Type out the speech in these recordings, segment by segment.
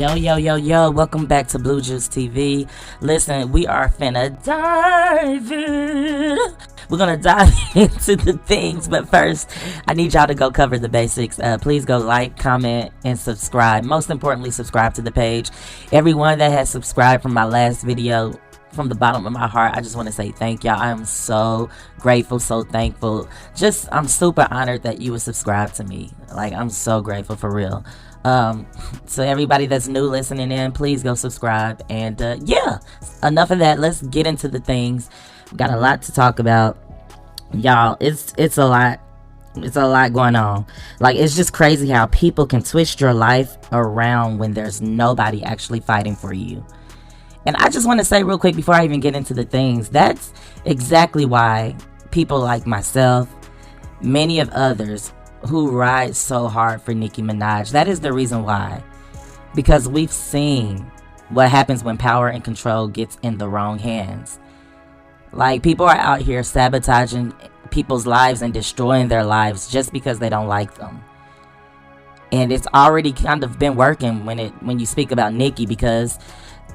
Yo, welcome back to BluJuiceTV. Listen, we are finna dive in. We're gonna dive into the things, but first, I need y'all to go cover the basics. Please go like, comment, and subscribe. Most importantly, subscribe to the page. Everyone that has subscribed from my last video, from the bottom of my heart, I just want to say thank y'all. I am so grateful, so thankful. I'm super honored that you would subscribe to me. Like, I'm so grateful, for real. So everybody that's new listening in, please go subscribe. And yeah, enough of that. Let's get into the things. We got a lot to talk about, y'all. It's a lot. It's a lot going on. Like, it's just crazy how people can twist your life around when there's nobody actually fighting for you. And I just want to say real quick before I even get into the things, that's exactly why people like myself, many of others who ride so hard for Nicki Minaj, that is the reason why. Because we've seen what happens when power and control gets in the wrong hands. Like, people are out here sabotaging people's lives and destroying their lives just because they don't like them. And it's already kind of been working when you speak about Nicki, because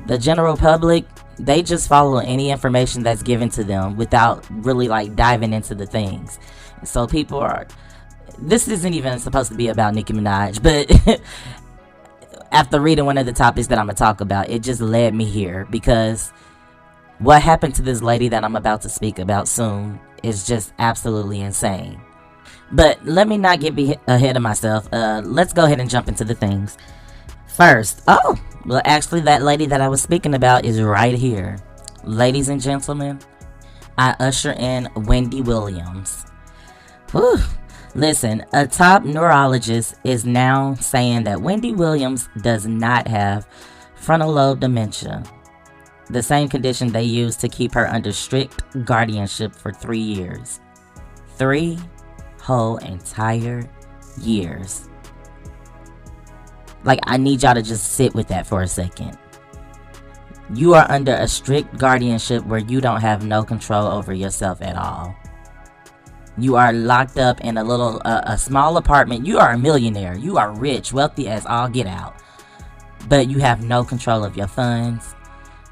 the general public, they just follow any information that's given to them without really like diving into the things. So people are, this isn't even supposed to be about Nicki Minaj, but after reading one of the topics that I'm gonna talk about, it just led me here, because what happened to this lady that I'm about to speak about soon is just absolutely insane. But let me not get ahead of myself. Let's go ahead and jump into the things. First, well, actually, that lady that I was speaking about is right here. Ladies and gentlemen, I usher in Wendy Williams. Whew. Listen, a top neurologist is now saying that Wendy Williams does not have frontal lobe dementia, the same condition they used to keep her under strict guardianship for 3 years. 3 whole entire years. Like, I need y'all to just sit with that for a second. You are under a strict guardianship where you don't have no control over yourself at all. You are locked up in a small apartment. You are a millionaire. You are rich, wealthy as all get out. But you have no control of your funds,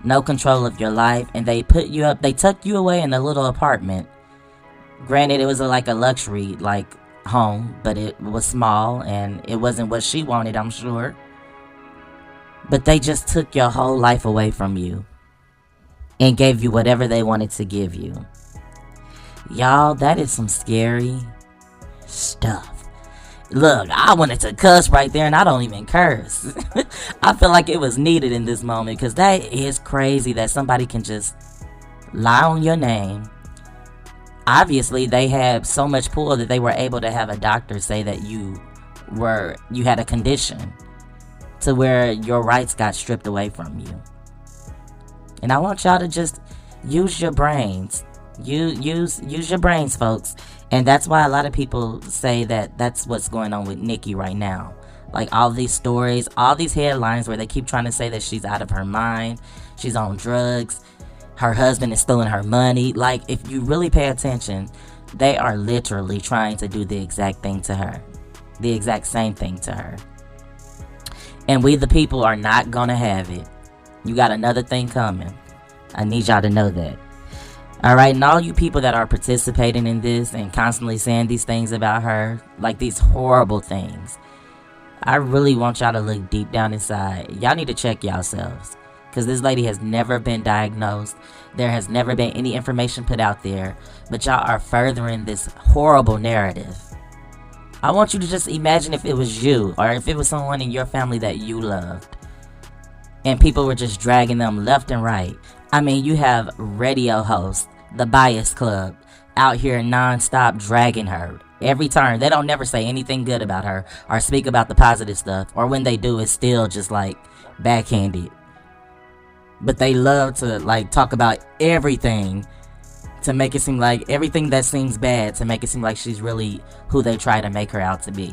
no control of your life, and they tucked you away in a little apartment. Granted, it was like a luxury, like, home, but it was small and it wasn't what she wanted, I'm sure. But they just took your whole life away from you and gave you whatever they wanted to give you. Y'all, that is some scary stuff. Look, I wanted to cuss right there and I don't even curse. I feel like it was needed in this moment, because that is crazy that somebody can just lie on your name. Obviously, they had so much pull that they were able to have a doctor say that you had a condition to where your rights got stripped away from you. And I want y'all to just use your brains. Use your brains, folks. And that's why a lot of people say that that's what's going on with Nicki right now. Like, all these stories, all these headlines where they keep trying to say that she's out of her mind, she's on drugs, her husband is stealing her money. Like, if you really pay attention, they are literally trying to do the exact thing to her. The exact same thing to her. And we the people are not gonna have it. You got another thing coming. I need y'all to know that. Alright, and all you people that are participating in this and constantly saying these things about her, like these horrible things, I really want y'all to look deep down inside. Y'all need to check yourselves. Because this lady has never been diagnosed. There has never been any information put out there. But y'all are furthering this horrible narrative. I want you to just imagine if it was you, or if it was someone in your family that you loved, and people were just dragging them left and right. I mean, you have radio hosts, the Bias Club, out here non-stop dragging her. Every turn. They don't never say anything good about her or speak about the positive stuff. Or when they do, it's still just like backhanded. But they love to like talk about everything to make it seem like everything that seems bad, to make it seem like she's really who they try to make her out to be.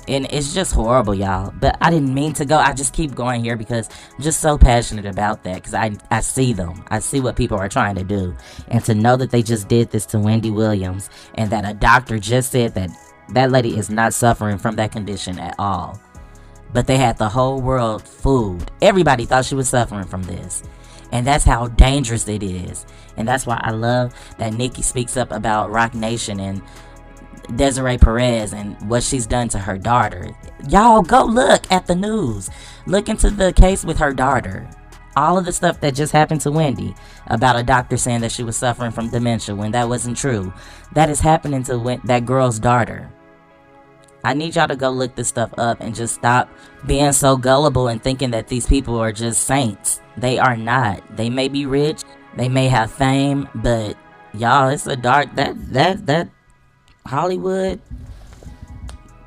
And it's just horrible, y'all. But I didn't mean to go. I just keep going here because I'm just so passionate about that. Because I see them. I see what people are trying to do. And to know that they just did this to Wendy Williams, and that a doctor just said that that lady is not suffering from that condition at all. but they had the whole world fooled. Everybody thought she was suffering from this. And that's how dangerous it is. And that's why I love that Nicki speaks up about Roc Nation and Desiree Perez and what she's done to her daughter. Y'all go look at the news. Look into the case with her daughter. All of the stuff that just happened to Wendy about a doctor saying that she was suffering from dementia when that wasn't true. That is happening to that girl's daughter. I need y'all to go look this stuff up and just stop being so gullible and thinking that these people are just saints. They are not. They may be rich, they may have fame, but y'all, it's a dark that Hollywood,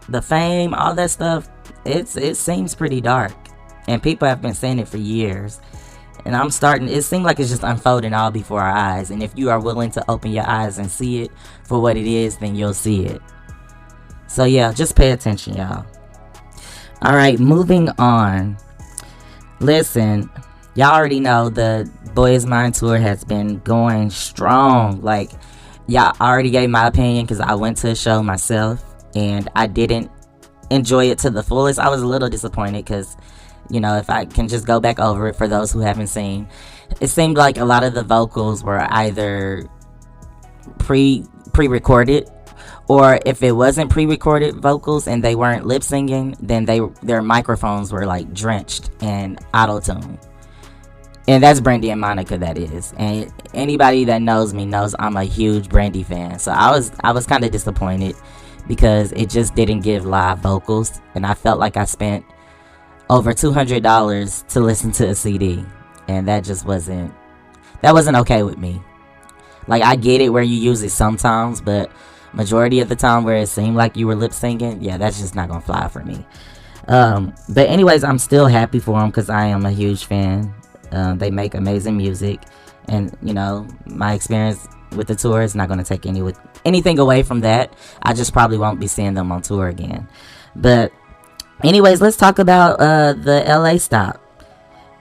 the fame, all that stuff, it seems pretty dark. And people have been saying it for years. And it seems like it's just unfolding all before our eyes. And if you are willing to open your eyes and see it for what it is, then you'll see it. So yeah, just pay attention, y'all. Alright, moving on. Listen, y'all already know the Boy Is Mine tour has been going strong. Like, y'all already gave my opinion because I went to a show myself and I didn't enjoy it to the fullest. I was a little disappointed because, you know, if I can just go back over it for those who haven't seen, it seemed like a lot of the vocals were either pre-recorded, or if it wasn't pre-recorded vocals and they weren't lip singing, then their microphones were like drenched in auto-tune. And that's Brandy and Monica, that is. And anybody that knows me knows I'm a huge Brandy fan. So I was kind of disappointed because it just didn't give live vocals, and I felt like I spent over $200 to listen to a CD, and that wasn't okay with me. Like, I get it where you use it sometimes, but majority of the time where it seemed like you were lip syncing, yeah, that's just not gonna fly for me. But anyways, I'm still happy for them because I am a huge fan. They make amazing music, and you know, my experience with the tour is not gonna take anything away from that. I just probably won't be seeing them on tour again. But anyways, let's talk about the LA stop.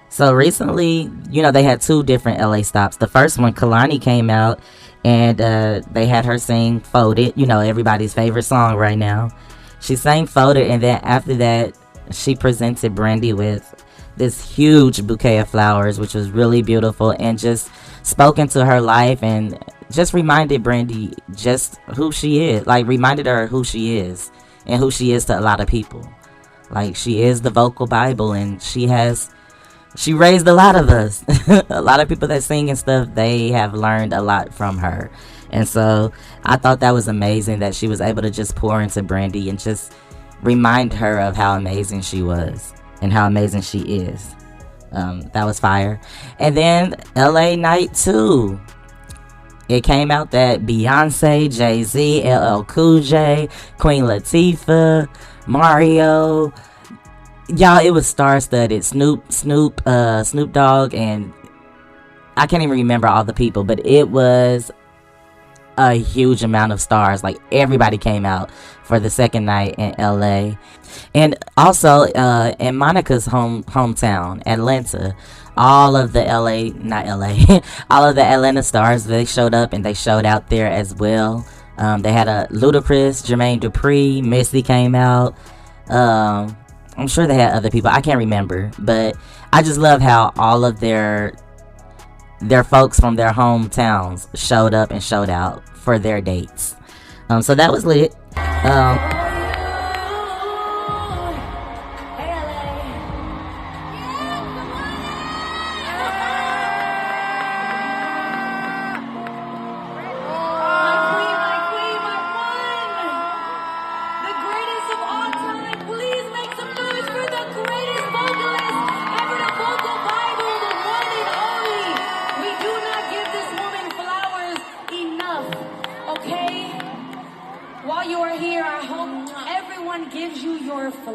So recently, you know, they had two different LA stops. The first one, Kehlani came out and they had her sing Folded, you know, everybody's favorite song right now. She sang Folded, and then after that, she presented Brandy with this huge bouquet of flowers, which was really beautiful and just spoke into her life and just reminded Brandy just who she is. Like, reminded her who she is and who she is to a lot of people. Like, she is the vocal Bible, and she raised a lot of us. A lot of people that sing and stuff, they have learned a lot from her. And so I thought that was amazing that she was able to just pour into Brandy and just remind her of how amazing she was and how amazing she is. That was fire. And then LA Night 2. It came out that Beyonce, Jay-Z, LL Cool J, Queen Latifah, Mario, y'all, it was star-studded. Snoop Dogg, and I can't even remember all the people, but it was a huge amount of stars. Like, everybody came out for the second night in LA. And also in Monica's hometown, Atlanta, all of the all of the Atlanta stars, they showed up and they showed out there as well. They had a Ludacris, Jermaine Dupri, Missy came out. I'm sure they had other people, I can't remember, but I just love how all of their folks from their hometowns showed up and showed out for their dates. So that was lit.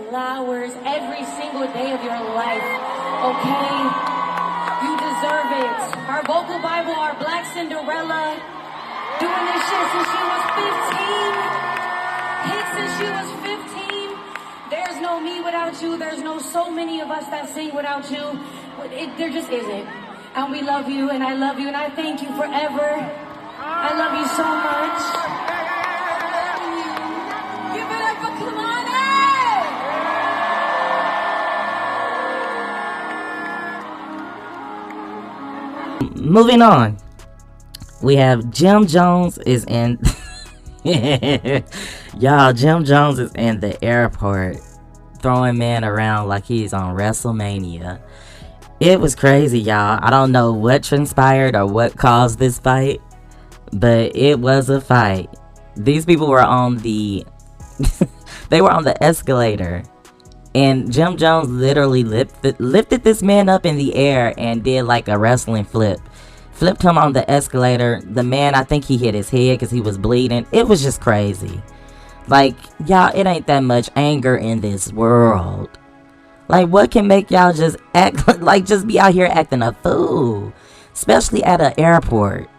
Flowers every single day of your life, okay? You deserve it. Our vocal Bible, our Black Cinderella, doing this shit since she was 15. Hits since she was 15. There's no me without you. There's no so many of us that sing without you. There just isn't. And we love you, and I love you, and I thank you forever. I love you so much. Give it up for Kehlani! moving on. We have Jim Jones is in y'all, Jim Jones is in the airport throwing man around like he's on WrestleMania. It was crazy, y'all. I don't know what transpired or what caused this fight, but it was a fight. These people were on the they were on the escalator, and Jim Jones literally lifted this man up in the air and did like a wrestling flip. Flipped him on the escalator. The man, I think he hit his head because he was bleeding. It was just crazy. Like, y'all, it ain't that much anger in this world. Like, what can make y'all just act like just be out here acting a fool? Especially at an airport.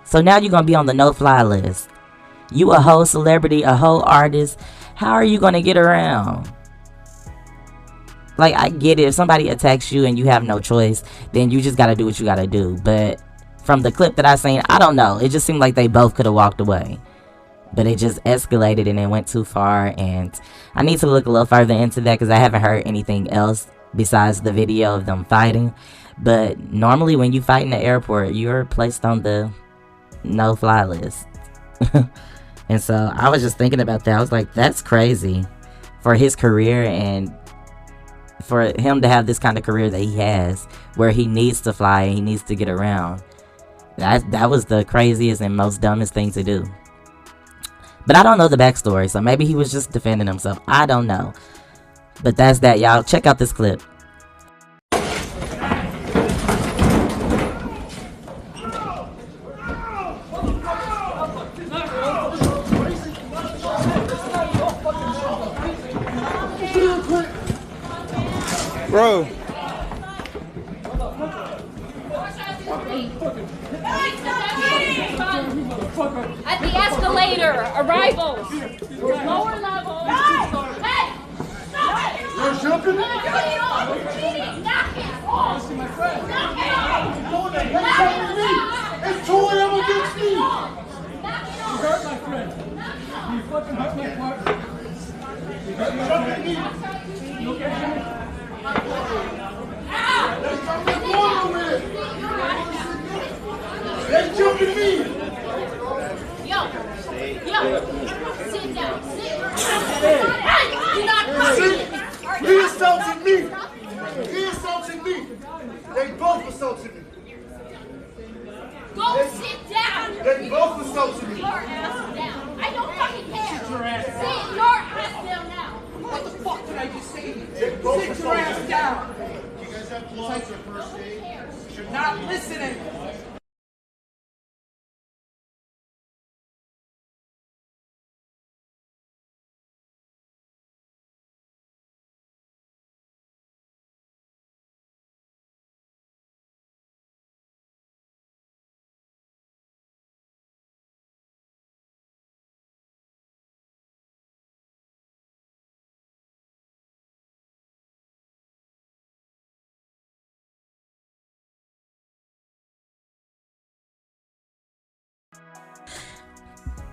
So now you're going to be on the no-fly list. You a whole celebrity, a whole artist. How are you going to get around? Like, I get it. If somebody attacks you and you have no choice, then you just got to do what you got to do. But from the clip that I seen, I don't know. It just seemed like they both could have walked away. But it just escalated and it went too far. And I need to look a little further into that because I haven't heard anything else besides the video of them fighting. But normally when you fight in the airport, you're placed on the no-fly list. And so I was just thinking about that. I was like, that's crazy for his career and for him to have this kind of career that he has where he needs to fly and he needs to get around. That was the craziest and most dumbest thing to do. But I don't know the backstory, so maybe he was just defending himself. I don't know. But that's that, y'all. Check out this clip. Bro. At the escalator, arrivals. Lower level. Hey! You're jumping? Knock it off! You're cheating! Knock it off! Knock it off! It's two of them against me. Knock it You off! hurt my friend. You fucking hurt my partner. You hurt my friend. You okay? They're jumping me. Yo! Sit down! Hey! Do not cry! He assaulted me. He assaulted me. They both assaulted me. Go sit down! They both assaulted me. Your ass down! I don't fucking care! Sit your ass down. Sit your ass down now! What the fuck did I just say to you? They both Sit your ass assaulted me. down. You guys have gloves or first aid? You're not listening.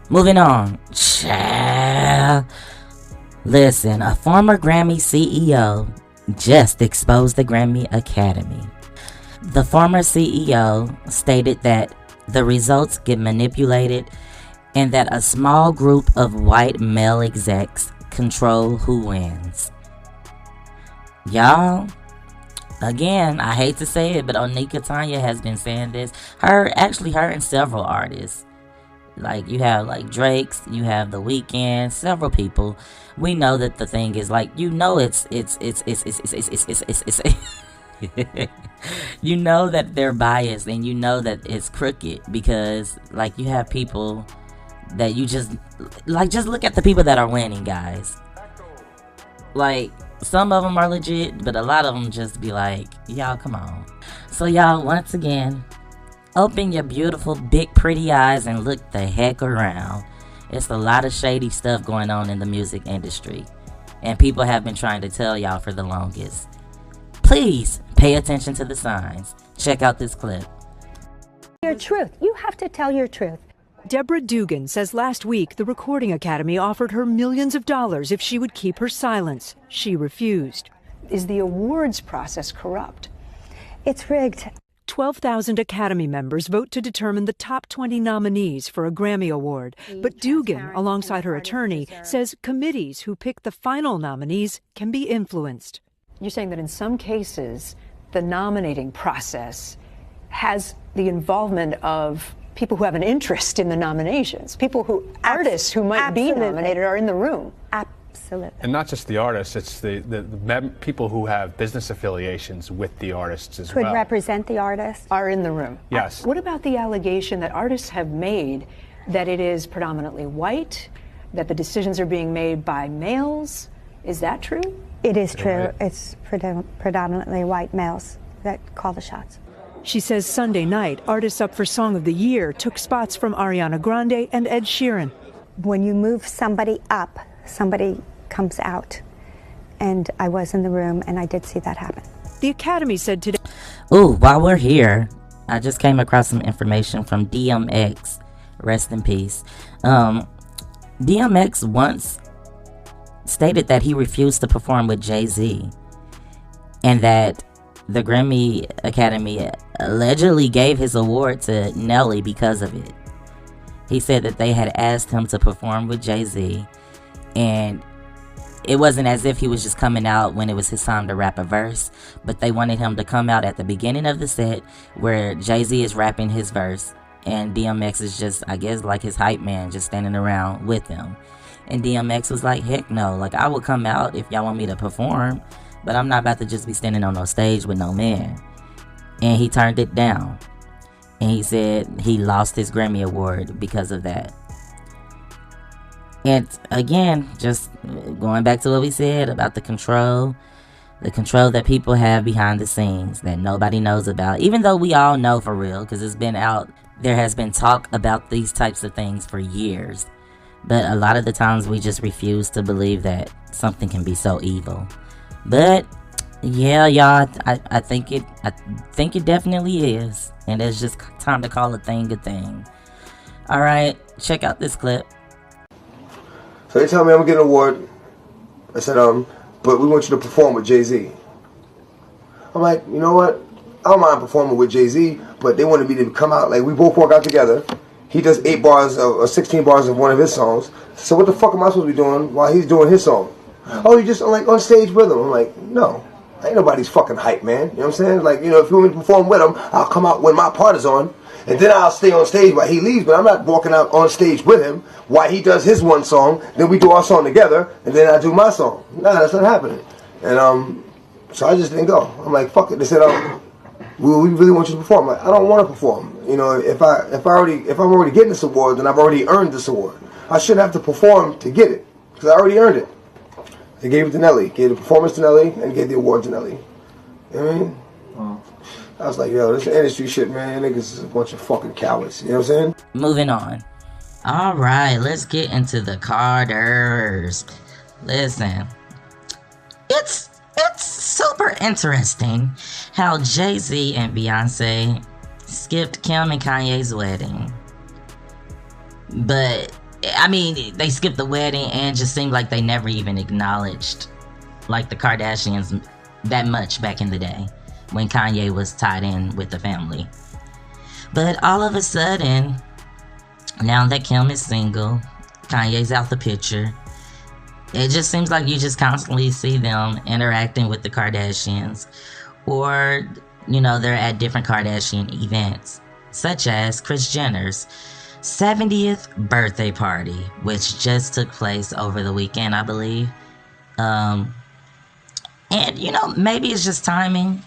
Moving on. Child. Listen, a former Grammy CEO just exposed the Grammy Academy. The former CEO stated that the results get manipulated and that a small group of white male execs control who wins. Y'all, again, I hate to say it, but Onika Tanya has been saying this. Her and several artists. Like, you have like Drake's, you have The Weeknd, several people. We know that the thing is like, you know, it's you know that they're biased and you know that it's crooked because like you have people that you just look at the people that are winning, guys. Like, some of them are legit, but a lot of them just be like, y'all, come on. So y'all, once again, open your beautiful, big, pretty eyes and look the heck around. It's a lot of shady stuff going on in the music industry. And people have been trying to tell y'all for the longest. Please pay attention to the signs. Check out this clip. Your truth. You have to tell your truth. Deborah Dugan says last week the Recording Academy offered her millions of dollars if she would keep her silence. She refused. Is the awards process corrupt? It's rigged. 12,000 Academy members vote to determine the top 20 nominees for a Grammy Award. But Dugan, alongside her attorney, says committees who pick the final nominees can be influenced. You're saying that in some cases, the nominating process has the involvement of people who have an interest in the nominations, artists who might be nominated are in the room. Absolutely. And not just the artists, it's the people who have business affiliations with the artists as well. Could represent the artist. Are in the room. Yes. What about the allegation that artists have made that it is predominantly white, that the decisions are being made by males? Is that true? It is true. It's predominantly white males that call the shots. She says Sunday night, artists up for Song of the Year took spots from Ariana Grande and Ed Sheeran. When you move somebody up, somebody comes out. And I was in the room and I did see that happen. The Academy said today. Ooh, while we're here, I just came across some information from DMX. Rest in peace. DMX once stated that he refused to perform with Jay-Z. And that the Grammy Academy allegedly gave his award to Nelly because of it. He said that they had asked him to perform with Jay-Z. And it wasn't as if he was just coming out when it was his time to rap a verse, but they wanted him to come out at the beginning of the set where Jay-Z is rapping his verse and DMX is just, I guess, like his hype man, just standing around with him. And DMX was like, heck no, like I will come out if y'all want me to perform, but I'm not about to just be standing on no stage with no man. And he turned it down. And he said he lost his Grammy Award because of that. And again, just going back to what we said about the control that people have behind the scenes that nobody knows about, even though we all know for real, because it's been out, there has been talk about these types of things for years. But a lot of the times we just refuse to believe that something can be so evil. But yeah, y'all, I think it definitely is. And it's just time to call a thing a thing. Alright, check out this clip. So they tell me I'm gonna get an award. I said, but we want you to perform with Jay-Z. I'm like, you know what? I don't mind performing with Jay-Z, but they wanted me to come out, like we both work out together. He does 8 bars or 16 bars of one of his songs. So what the fuck am I supposed to be doing while he's doing his song? Oh, you just like on stage with him. I'm like, no. Ain't nobody's fucking hype, man. You know what I'm saying? Like, you know, if you want me to perform with him, I'll come out when my part is on. And then I'll stay on stage while he leaves, but I'm not walking out on stage with him while he does his one song, then we do our song together, and then I do my song. Nah, that's not happening. And so I just didn't go. I'm like, fuck it. They said, we really want you to perform. I'm like, I don't want to perform. You know, if I'm already getting this award, then I've already earned this award. I shouldn't have to perform to get it, because I already earned it. They gave it to Nelly, gave the performance to Nelly, and gave the award to Nelly. You know what I mean? I was like, yo, this industry shit, man. Niggas is a bunch of fucking cowards. You know what I'm saying? Moving on. Alright, let's get into the Carters. Listen. It's super interesting how Jay-Z and Beyonce skipped Kim and Kanye's wedding. But, I mean, they skipped the wedding and just seemed like they never even acknowledged, like, the Kardashians that much back in the day, when Kanye was tied in with the family. But all of a sudden, now that Kim is single, Kanye's out the picture, it just seems like you just constantly see them interacting with the Kardashians, or, you know, they're at different Kardashian events, such as Kris Jenner's 70th birthday party, which just took place over the weekend, I believe. And, you know, maybe it's just timing.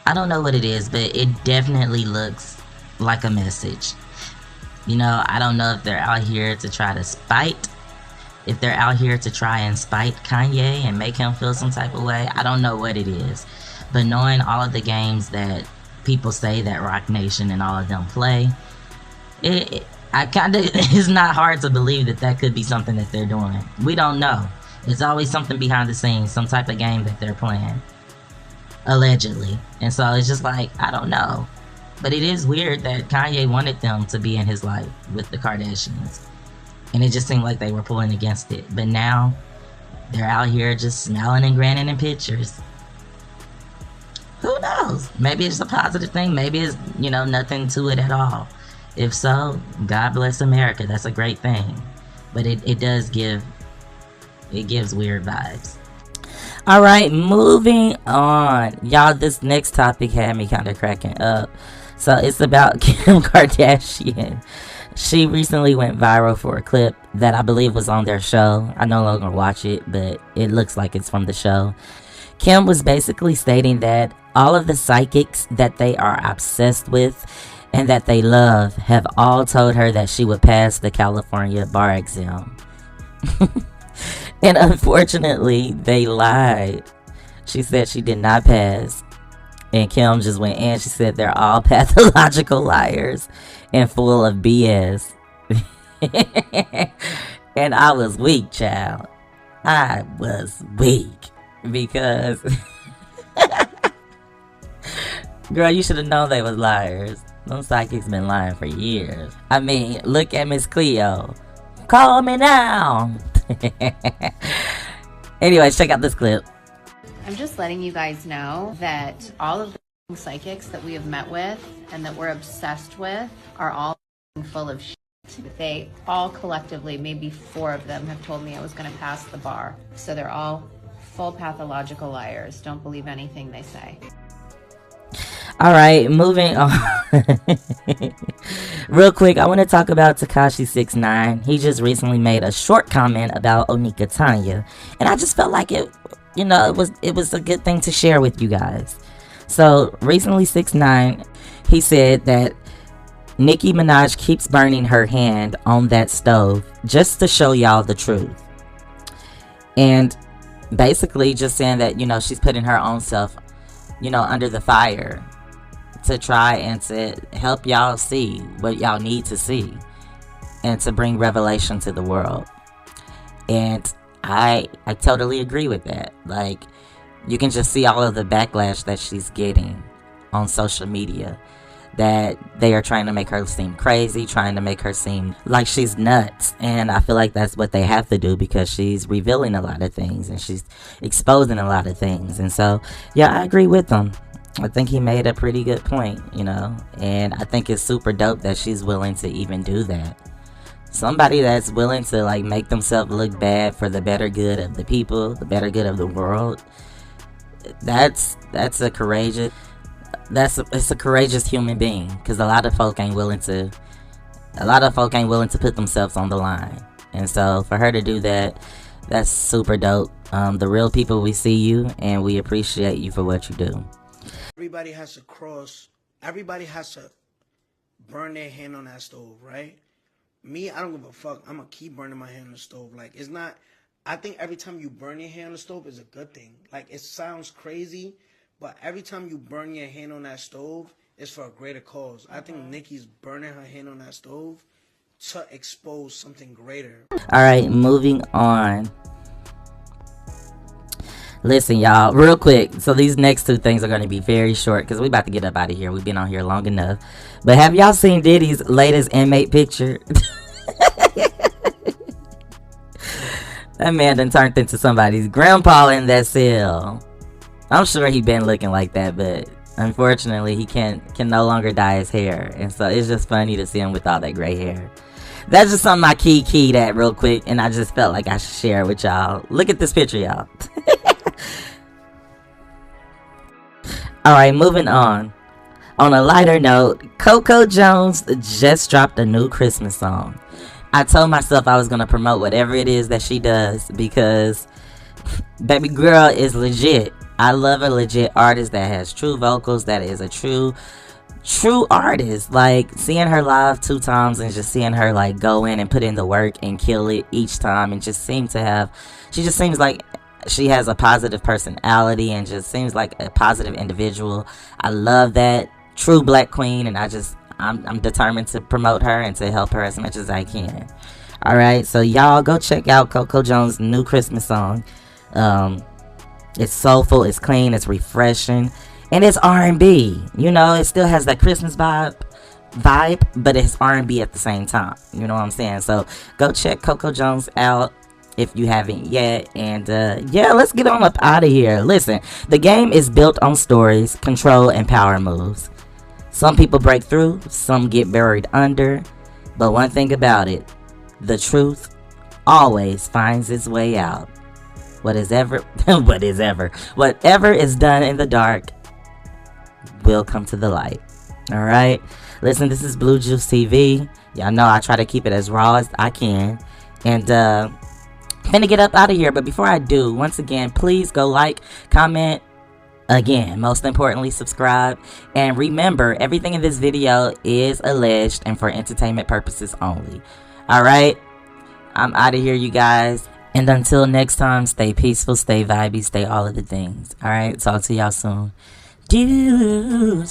I don't know what it is, but it definitely looks like a message. You know, I don't know if they're out here to try to spite. If they're out here to try and spite Kanye and make him feel some type of way. I don't know what it is. But knowing all of the games that people say that Roc Nation and all of them play, it's not hard to believe that that could be something that they're doing. We don't know. It's always something behind the scenes, some type of game that they're playing. Allegedly. And so it's just like, I don't know. But it is weird that Kanye wanted them to be in his life with the Kardashians. And it just seemed like they were pulling against it. But now, they're out here just smiling and grinning in pictures. Who knows? knows? Maybe it's a positive thing. Maybe it's, you know, nothing to it at all. If so, God bless America. That's a great thing. But it does give, it gives weird vibes. All right, moving on. Y'all, this next topic had me kind of cracking up. So it's about Kim Kardashian. She recently went viral for a clip that I believe was on their show. I no longer watch it, but it looks like it's from the show. Kim was basically stating that all of the psychics that they are obsessed with and that they love have all told her that she would pass the California bar exam. And unfortunately, they lied. She said she did not pass. And Kim just went in. She said they're all pathological liars and full of BS. And I was weak, child. I was weak. Because... girl, you should have known they was liars. Those psychics been lying for years. I mean, look at Miss Cleo. Call me now. Anyways, check out this clip. I'm just letting you guys know that all of the psychics that we have met with and that we're obsessed with are all full of shit. They all collectively, maybe 4 of them, have told me I was going to pass the bar. So they're all full pathological liars. Don't believe anything they say. All right, moving on. Real quick, I want to talk about Tekashi 6ix9ine. He just recently made a short comment about Onika Tanya, and I just felt like it, you know, it was a good thing to share with you guys. So recently, 6ix9ine, he said that Nicki Minaj keeps burning her hand on that stove just to show y'all the truth, and basically just saying that, you know, she's putting her own self, you know, under the fire to try and to help y'all see what y'all need to see and to bring revelation to the world. And I totally agree with that. Like, you can just see all of the backlash that she's getting on social media, that they are trying to make her seem crazy, trying to make her seem like she's nuts. And I feel like that's what they have to do, because she's revealing a lot of things and she's exposing a lot of things. And so, yeah, I agree with them. I think he made a pretty good point, you know, and I think it's super dope that she's willing to even do that. Somebody that's willing to, like, make themselves look bad for the better good of the people, the better good of the world. It's a courageous human being, because a lot of folk ain't willing to put themselves on the line. And so for her to do that, that's super dope. The real people, we see you and we appreciate you for what you do. Everybody has to everybody has to burn their hand on that stove, right? Me, I don't give a fuck. I'm gonna keep burning my hand on the stove. Like, it's not, I think every time you burn your hand on the stove is a good thing. Like, it sounds crazy, but every time you burn your hand on that stove, it's for a greater cause. I think Nicki's burning her hand on that stove to expose something greater. All right, moving on. Listen, y'all, real quick. So these next 2 things are going to be very short, because we about to get up out of here. We've been on here long enough. But have y'all seen Diddy's latest inmate picture? That man done turned into somebody's grandpa in that cell. I'm sure he been looking like that, but unfortunately he can no longer dye his hair. And so it's just funny to see him with all that gray hair. That's just something I keyed at real quick, and I just felt like I should share it with y'all. Look at this picture, y'all. Alright, moving on. On a lighter note, Coco Jones just dropped a new Christmas song. I told myself I was going to promote whatever it is that she does, because baby girl is legit. I love a legit artist that has true vocals, that is a true artist. Like, seeing her live 2 times and just seeing her, like, go in and put in the work and kill it each time, and just seem to have, she just seems like she has a positive personality and just seems like a positive individual. I love that. True black queen, and I'm determined to promote her and to help her as much as I can. Alright, so y'all go check out Coco Jones' new Christmas song. It's soulful, it's clean, it's refreshing, and it's R&B. You know, it still has that Christmas vibe, but it's R&B at the same time. You know what I'm saying? So go check Coco Jones out. if you haven't yet. And yeah, let's get on up out of here. Listen, the game is built on stories, control, and power moves. Some people break through, some get buried under. But one thing about it, the truth always finds its way out. Whatever is done in the dark will come to the light. All right. Listen, this is BluJuiceTV. Y'all know I try to keep it as raw as I can. And I'm gonna get up out of here. But before I do, once again, please go like, comment. Again, most importantly, subscribe. And remember, everything in this video is alleged and for entertainment purposes only. All right. I'm out of here, you guys. And until next time, stay peaceful, stay vibey, stay all of the things. All right. Talk to y'all soon. Deuces.